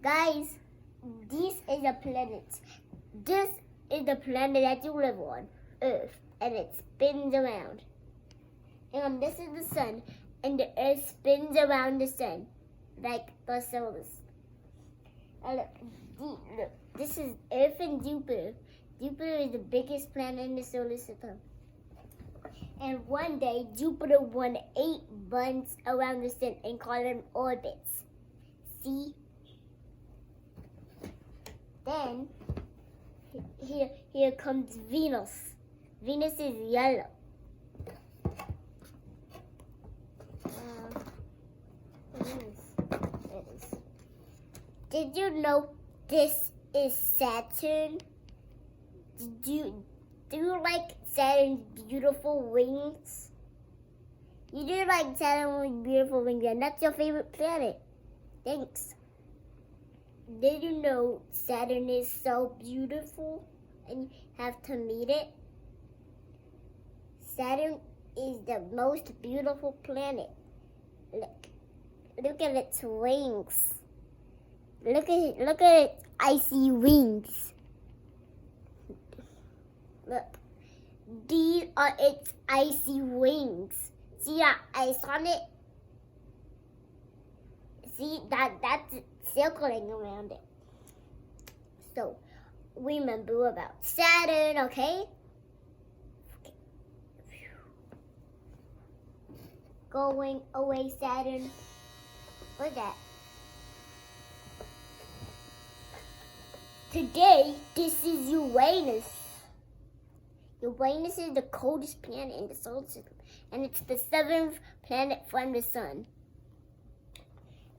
Guys, this is a planet. This is the planet that you live on, Earth, and it spins around. And this is the sun, and the Earth spins around the sun, like the solar system. And look, this is Earth and Jupiter. Jupiter is the biggest planet in the solar system. And one day, Jupiter won 8 runs around the sun and called them orbits. See? Then, here comes Venus. Venus is yellow. Did you know this is Saturn? Do you like Saturn's beautiful wings? You do like Saturn's beautiful wings, and that's your favorite planet. Thanks. Did you know Saturn is so beautiful and you have to meet it? Saturn is the most beautiful planet. Look at its wings. Look at its icy wings. Look, these are its icy wings. See that ice on it? See that's circling around it. So, remember about Saturn, okay? Going away, Saturn. What's that? Today, this is Uranus. Uranus is the coldest planet in the solar system, and it's the 7th planet from the sun.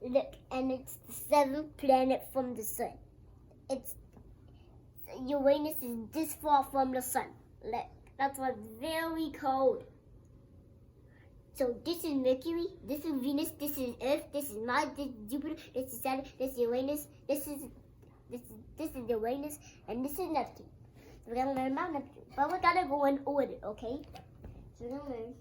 Look, and it's the 7th planet from the sun. Uranus is this far from the sun. Look, that's why it's very cold. So this is Mercury, this is Venus, this is Earth, this is Mars, this is Jupiter, this is Saturn, this is Uranus, this is Uranus, and this is Neptune. So we're gonna learn about Neptune, but we're gonna go in order, okay? So we're gonna learn.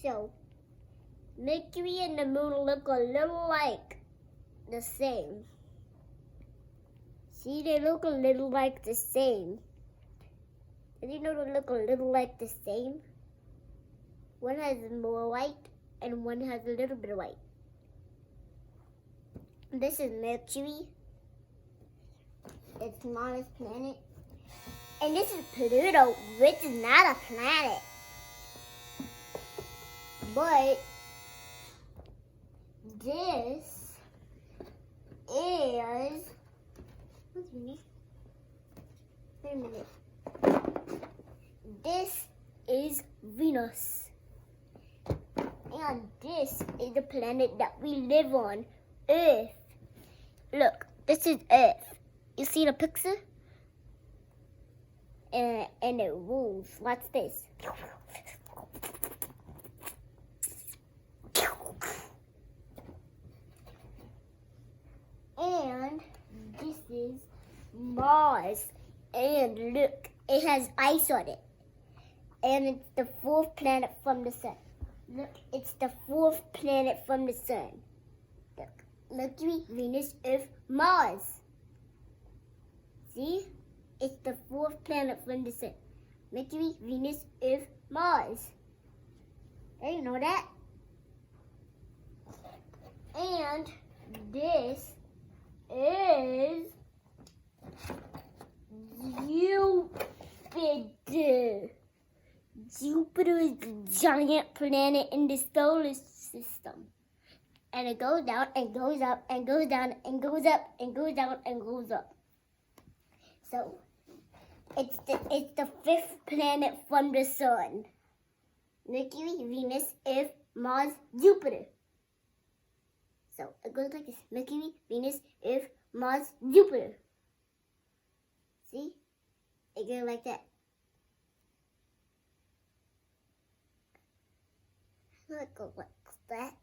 So Mercury and the Moon look a little like the same. See, they look a little like the same. Did you know they look a little like the same? One has more white and one has a little bit of white. This is Mercury. It's the smallest planet. And this is Pluto, which is not a planet. But this is... Wait a minute. This is Venus. And this is the planet that we live on, Earth. Look, this is Earth. You see the picture? And it moves. Watch this. And this is Mars. And look, it has ice on it. And it's the 4th planet from the sun. Look, it's the 4th planet from the sun. Look, Mercury, Venus, Earth, Mars. See? It's the 4th planet from the sun. Mercury, Venus, Earth, Mars. There, you know that? And this is Jupiter. Jupiter is the giant planet in the solar system. And it goes down and goes up and goes down and goes up and goes down and goes up. So it's the 5th planet from the sun. Mercury, Venus, Earth, Mars, Jupiter. So it goes like this. Mercury, Venus, Earth, Mars, Jupiter. See? It goes like that. Look like that.